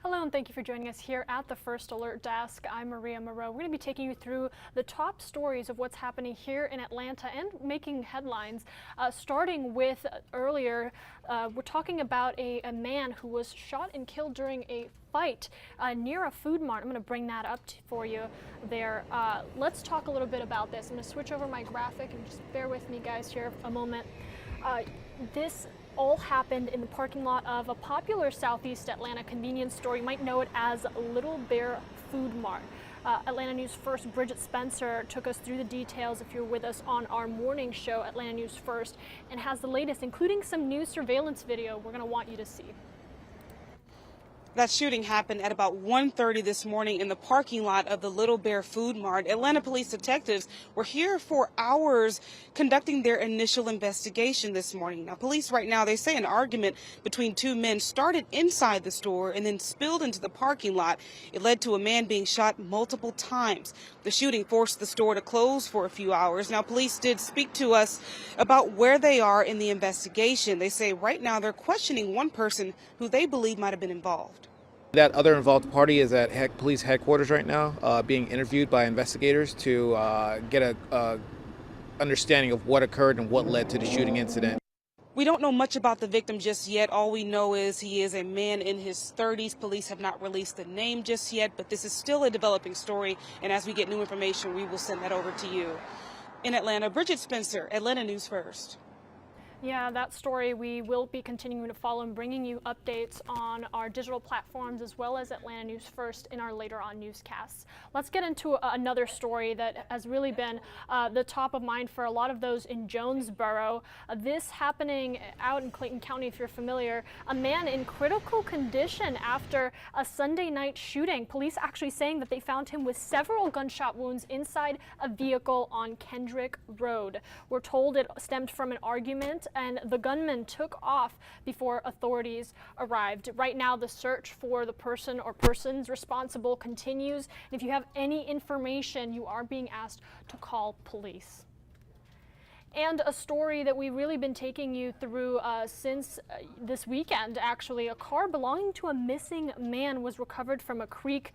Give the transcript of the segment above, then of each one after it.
Hello and thank you for joining us here at the First Alert Desk. I'm Maria Moreau. We're going to be taking you through the top stories of what's happening here in Atlanta and making headlines. Starting with earlier, we're talking about a man who was shot and killed during a fight near a food mart. I'm going to bring that up for you there. Let's talk a little bit about this. I'm going to switch over my graphic and just bear with me guys here a moment. This all happened in the parking lot of a popular Southeast Atlanta convenience store. You might know it as Little Bear Food Mart. Atlanta News First Bridget Spencer took us through the details if you're with us on our morning show, Atlanta News First, and has the latest, including some new surveillance video we're going to want you to see. That shooting happened at about 1:30 this morning in the parking lot of the Little Bear Food Mart. Atlanta police detectives were here for hours conducting their initial investigation this morning. Now, police right now, they say an argument between two men started inside the store and then spilled into the parking lot. It led to a man being shot multiple times. The shooting forced the store to close for a few hours. Now, police did speak to us about where they are in the investigation. They say right now they're questioning one person who they believe might have been involved. That other involved party is at police headquarters right now, being interviewed by investigators to get a understanding of what occurred and what led to the shooting incident. We don't know much about the victim just yet. All we know is he is a man in his 30s. Police have not released the name just yet, but this is still a developing story, and as we get new information, we will send that over to you. In Atlanta, Bridget Spencer, Atlanta News First. Yeah, that story we will be continuing to follow and bringing you updates on our digital platforms as well as Atlanta News First in our later on newscasts. Let's get into another story that has really been the top of mind for a lot of those in Jonesboro. This happening out in Clayton County, if you're familiar. A man in critical condition after a Sunday night shooting. Police actually saying that they found him with several gunshot wounds inside a vehicle on Kendrick Road. We're told it stemmed from an argument, and the gunman took off before authorities arrived. Right now, the search for the person or persons responsible continues. And if you have any information, you are being asked to call police. And a story that we've really been taking you through since this weekend, actually. A car belonging to a missing man was recovered from a creek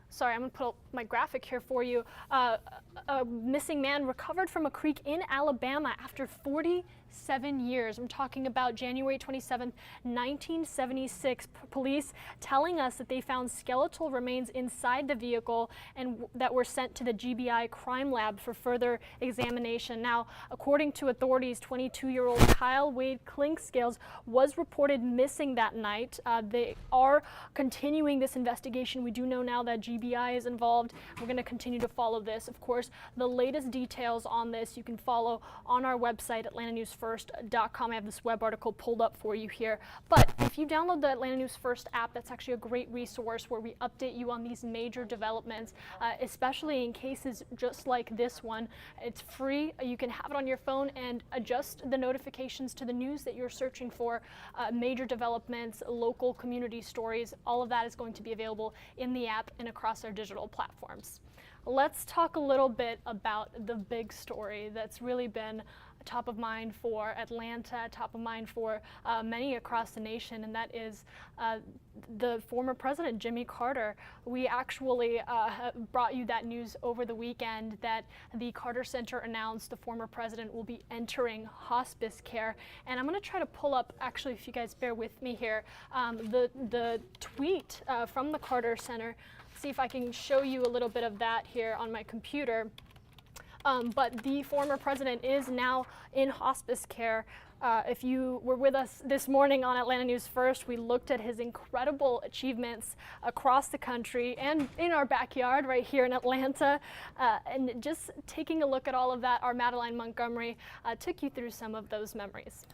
Sorry, I'm going to put up my graphic here for you. A missing man recovered from a creek in Alabama after 47 years. I'm talking about January 27th, 1976. Police telling us that they found skeletal remains inside the vehicle and that were sent to the GBI crime lab for further examination. Now, according to authorities, 22-year-old Kyle Wade Clinkscales was reported missing that night. They are continuing this investigation. We do know now that GBI is involved. We're going to continue to follow this. Of course, the latest details on this you can follow on our website, atlantanewsfirst.com. I have this web article pulled up for you here. But if you download the Atlanta News First app, that's actually a great resource where we update you on these major developments, especially in cases just like this one. It's free. You can have it on your phone and adjust the notifications to the news that you're searching for. Major developments, local community stories, all of that is going to be available in the app and across our digital platforms. Let's talk a little bit about the big story that's really been top of mind for Atlanta, top of mind for many across the nation, and that is the former president, Jimmy Carter. We actually brought you that news over the weekend that the Carter Center announced the former president will be entering hospice care. And I'm going to try to pull up, actually, if you guys bear with me here, the tweet from the Carter Center. See if I can show you a little bit of that here on my computer. But the former president is now in hospice care. If you were with us this morning on Atlanta News First, we looked at his incredible achievements across the country and in our backyard right here in Atlanta. And just taking a look at all of that, our Madeline Montgomery took you through some of those memories.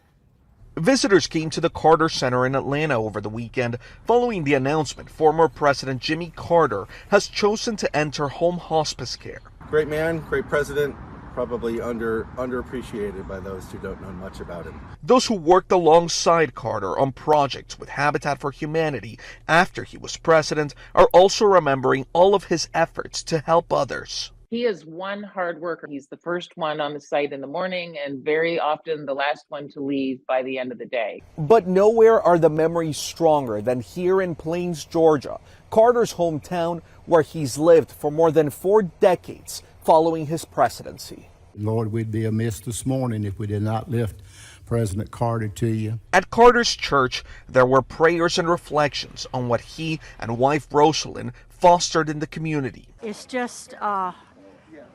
Visitors came to the Carter Center in Atlanta over the weekend following the announcement former President Jimmy Carter has chosen to enter home hospice care. Great man, great president, probably underappreciated by those who don't know much about him. Those who worked alongside Carter on projects with Habitat for Humanity after he was president are also remembering all of his efforts to help others. He is one hard worker. He's the first one on the site in the morning and very often the last one to leave by the end of the day. But nowhere are the memories stronger than here in Plains, Georgia, Carter's hometown, where he's lived for more than 4 decades following his presidency. Lord, we'd be amiss this morning if we did not lift President Carter to you. At Carter's church, there were prayers and reflections on what he and wife Rosalind fostered in the community. It's just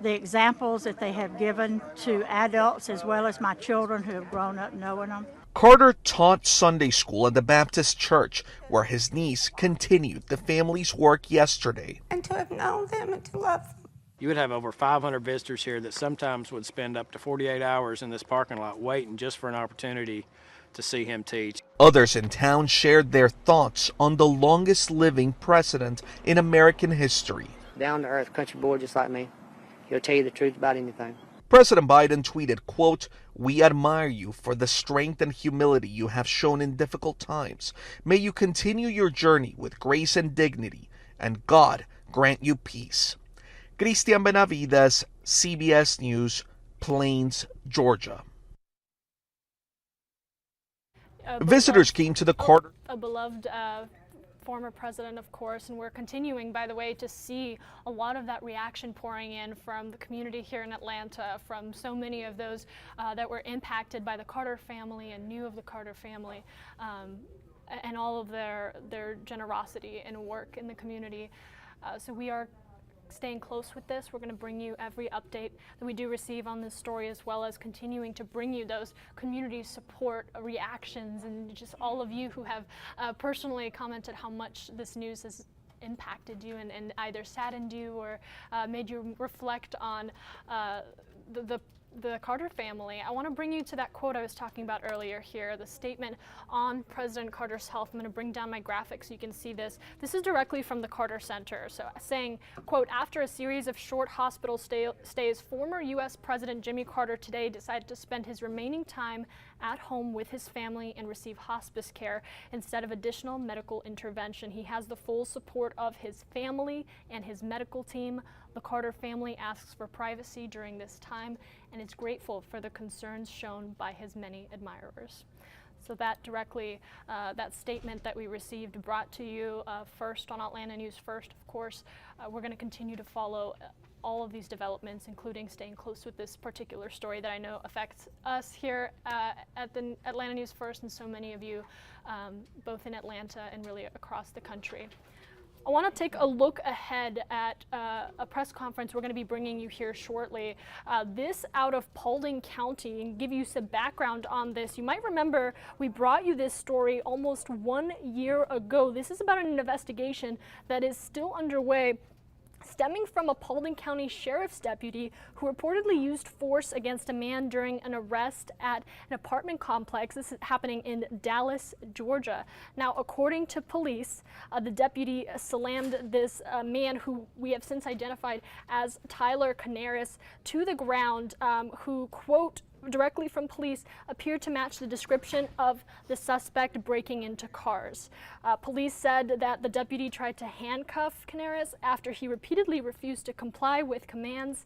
the examples that they have given to adults as well as my children who have grown up knowing them. Carter taught Sunday school at the Baptist church, where his niece continued the family's work yesterday. And to have known them and to love them. You would have over 500 visitors here that sometimes would spend up to 48 hours in this parking lot waiting just for an opportunity to see him teach. Others in town shared their thoughts on the longest living president in American history. Down-to-earth country boy just like me. He'll tell you the truth about anything. President Biden tweeted, quote, "We admire you for the strength and humility you have shown in difficult times. May you continue your journey with grace and dignity, and God grant you peace." Cristian Benavides, CBS News, Plains, Georgia. Visitors came to the Carter. A beloved former president, of course, and we're continuing, by the way, to see a lot of that reaction pouring in from the community here in Atlanta, from so many of those that were impacted by the Carter family and knew of the Carter family, and all of their generosity and work in the community. So we are staying close with this. We're going to bring you every update that we do receive on this story, as well as continuing to bring you those community support reactions, and just all of you who have personally commented how much this news has impacted you and either saddened you or made you reflect on the Carter family. I want to bring you to that quote I was talking about earlier here, the statement on President Carter's health. I'm going to bring down my graphic so you can see this. This is directly from the Carter Center. So saying, quote, "After a series of short hospital stays, former U.S. President Jimmy Carter today decided to spend his remaining time at home with his family and receive hospice care instead of additional medical intervention. He has the full support of his family and his medical team. The Carter family asks for privacy during this time and is grateful for the concerns shown by his many admirers." So that directly, that statement that we received, brought to you first on Atlanta News First, of course. We're going to continue to follow all of these developments, including staying close with this particular story that I know affects us here at the Atlanta News First and so many of you, both in Atlanta and really across the country. I want to take a look ahead at a press conference we're going to be bringing you here shortly. This out of Paulding County, and give you some background on this. You might remember we brought you this story almost 1 year ago. This is about an investigation that is still underway, stemming from a Paulding County Sheriff's deputy who reportedly used force against a man during an arrest at an apartment complex. This is happening in Dallas, Georgia. Now, according to police, the deputy slammed this man, who we have since identified as Tyler Canaris, to the ground, who, quote, directly from police, appeared to match the description of the suspect breaking into cars. Police said that the deputy tried to handcuff Canaris after he repeatedly refused to comply with commands,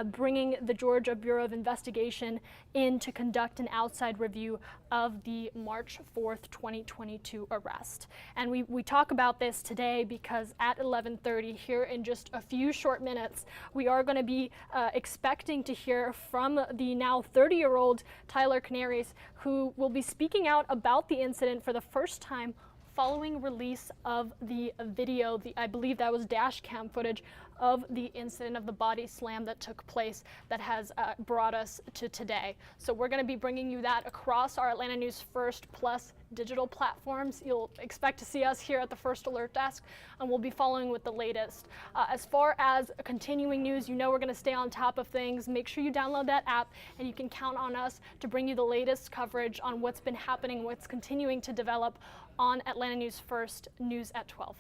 bringing the Georgia Bureau of Investigation in to conduct an outside review of the March 4th, 2022 arrest. And we talk about this today because at 11:30, here in just a few short minutes, we are going to be expecting to hear from the now 30-year-old Tyler Canaris, who will be speaking out about the incident for the first time following release of the video, I believe that was dash cam footage of the incident of the body slam that took place that has brought us to today. So we're going to be bringing you that across our Atlanta News First Plus digital platforms. You'll expect to see us here at the First Alert Desk, and we'll be following with the latest. As far as continuing news, you know we're going to stay on top of things. Make sure you download that app, and you can count on us to bring you the latest coverage on what's been happening, what's continuing to develop on Atlanta News First, News at 12.